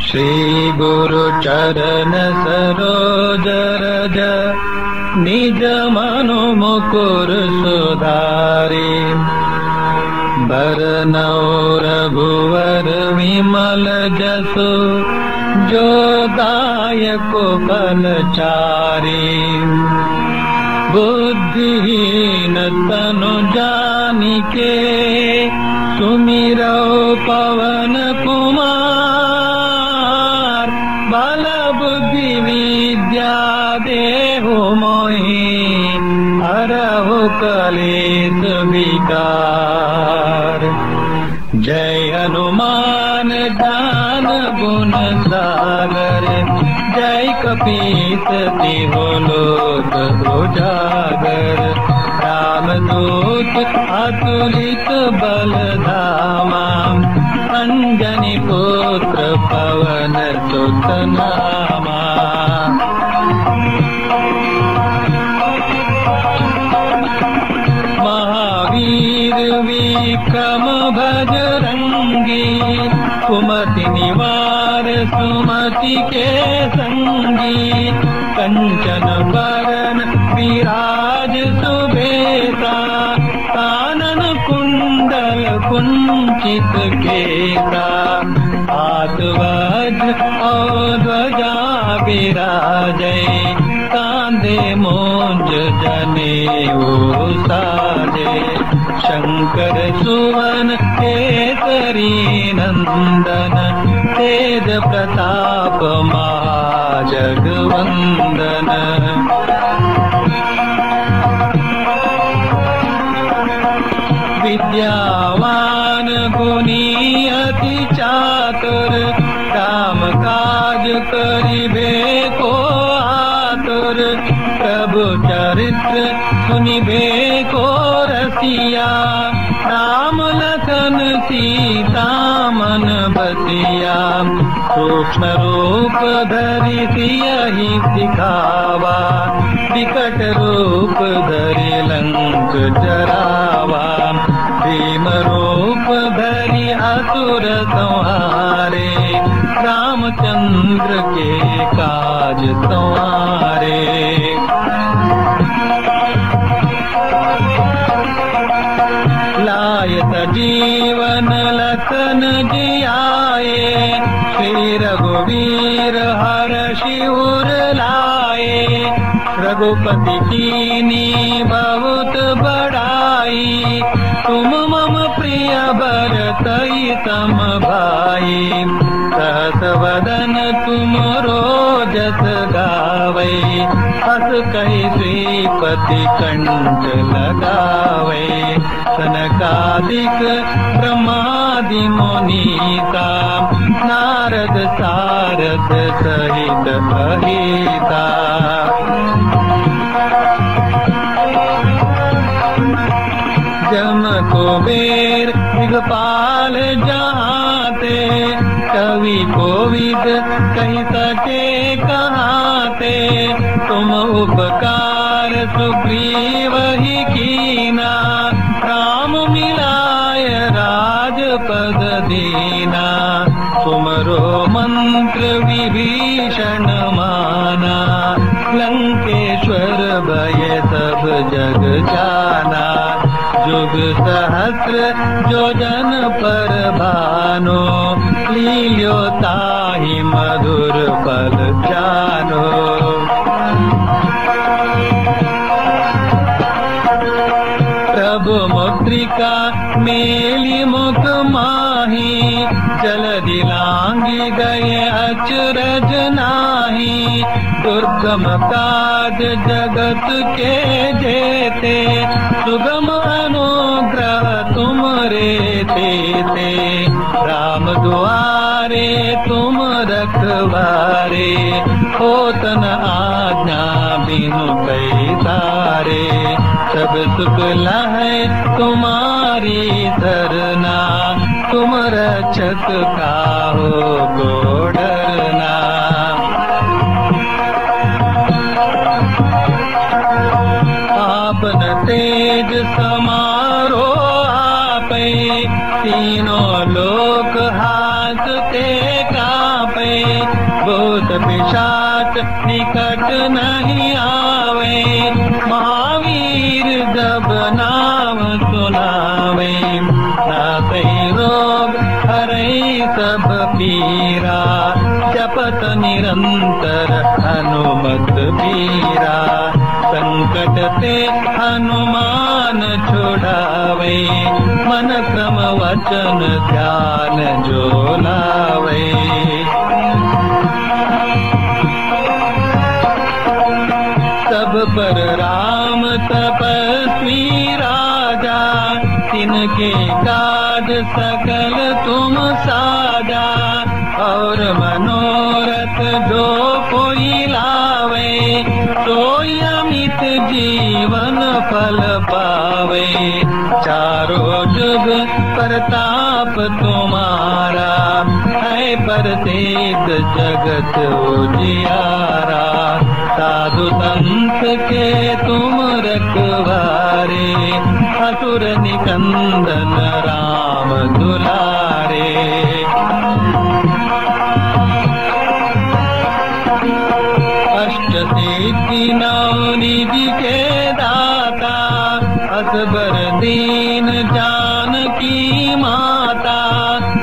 श्री गुरु चरण सरोज रज निज मनु मुकुर सुधारी। बरनौ रघुवर विमल जसु जो दायक फलचारी। बुद्धिहीन तनु जानिके सुमिरौ पवन कुमार। बल बुद्धि विद्या देहु मोहि हरहु कलेश विकार। जय हनुमान ज्ञान गुण सागर जय कपीस तिहु लोक उजागर। रामदूत अतुलित बल धामा अंजनी पुत्र पवन सुत नामा। महावीर विक्रम भजरंगी कुमति निवार सुमति के संगी। कंचन बरन विराज सुबेसा कानन कुंडल कुंचित केसा। हाथ वज्र और ध्वजा विराजै कांधे मूंज जनेऊ साजे। शंकर सुवन केसरी नंदन तेज प्रताप महाजगवंदन। विद्यावान गुणी अति चातुर काम काज करिबे को आतुर। प्रभु चरित्र सुनिबे को रसिया राम लखन सीता मन बसिया। सूक्ष्म रूप धरि सियहि दिखावा विकट रूप धरि लंक जरावा। भीम रूप धरि असुर संहारे रामचंद्र के काज संवारे। लायत जीवन लखन जियाए श्री रघुवीर हर्षि उर लाए। रघुपति कीनी बहुत बड़ाई तुम मम प्रिय भरतहि सम भाई। सहस वदन तुम रोजस गावै हस कहि श्रीपति कंठ लगावै। सनकादिक ब्रह्मादि मुनीता नारद सारद सहित अहिता। जम कुबेर दिगपाल जहाते कवि कोविद कहि सके कहाते। तुम उपकार सुग्रीव ही कीना राम मिलाय राजपद दीना। तुमरो मंत्र विभीषण माना लंकेश्वर भय सब जग जाना। जुग सहस्र योजन पर भानो लील्यो ताहि मधुर पल जानो। प्रभु मुद्रिका मेली मुख माही जलधि लांघि गए अचरज नाही। दुर्गम काज जगत के जेते सुगम अनुग्रह तुमरे तेते। राम दुआरे तुम रखवारे होत न आज्ञा बिनु पैसारे। सब सुख लहै तुम्हारी सरना तुम रक्षक काहो को डरना। आपन तेज समारो आपै तीनों लोक हाथ ते कापै। निकट नहीं आवे। महावीर जब नाम सुनावे, नासै रोग हरै सब पीरा। जपत निरंतर हनुमत बीरा, संकट ते हनुमान छुड़ावे। मन क्रम वचन ध्यान जो लावे। सब पर राम तपस्वी राजा, तिनके काज सकल तुम साजा। और मनोरथ जो कोई लावे, सोई अमित जीवन फल पावे। चारों जुग प्रताप तुम्हारा, है प्रसिद्ध जगत उजियारा। साधु संत के तुम रखवारे, असुर निकंदन राम दुलारे। अष्ट सिद्धि नौ निधि के दाता, असबर दीन जानकी माता।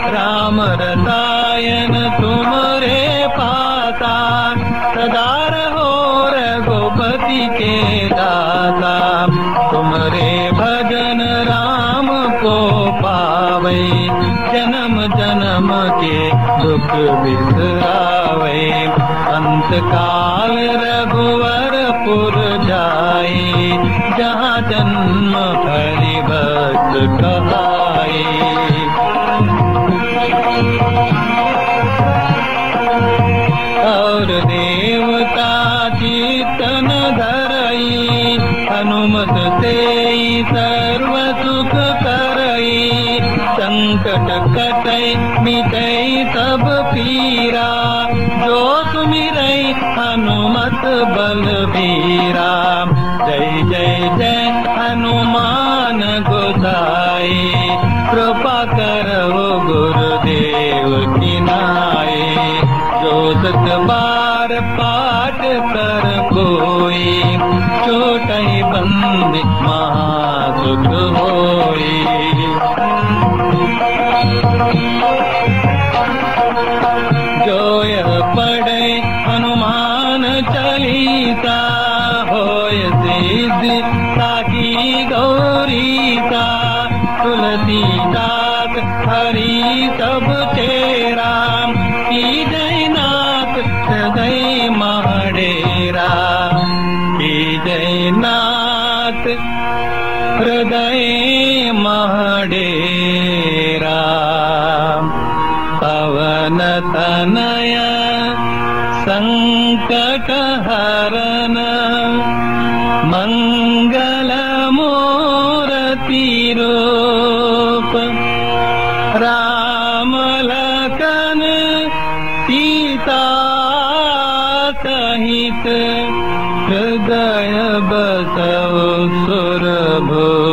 राम रसायन तुमरे पाता, सदा रहो रघुपति के दाता। तुमरे भजन राम को पावे, जन्म जन्म के दुख बिसरावे। अंत काल रघुवरपुर जाए, जहाँ जन्म हरि भक्त कहाए। और देवता कीर्तन धरई, हनुमत से सर्व सुख करई। संकट कटै मिटै सब पीरा, जो सुमिरै हनुमत बलबीरा। जय जय जय हनुमान गोसाई, कृपा करो गुरुदेव की नाई। जो सत बार पाठ कर कोई, छोटै बंद महासुख होई। जो यह पढ़े हनुमान चालीसा, होय सिद्धि साखी गौरीसा। तुलसीदास हरि सब चेरा, की जय नाथ हृदय महडेरा। की जय नाथ हृदय महडेरा। पवन तनय संकट हरन, मंगल मूर्ति रूप। राम लखन सीता सहित, हृदय बसव सुरभूप।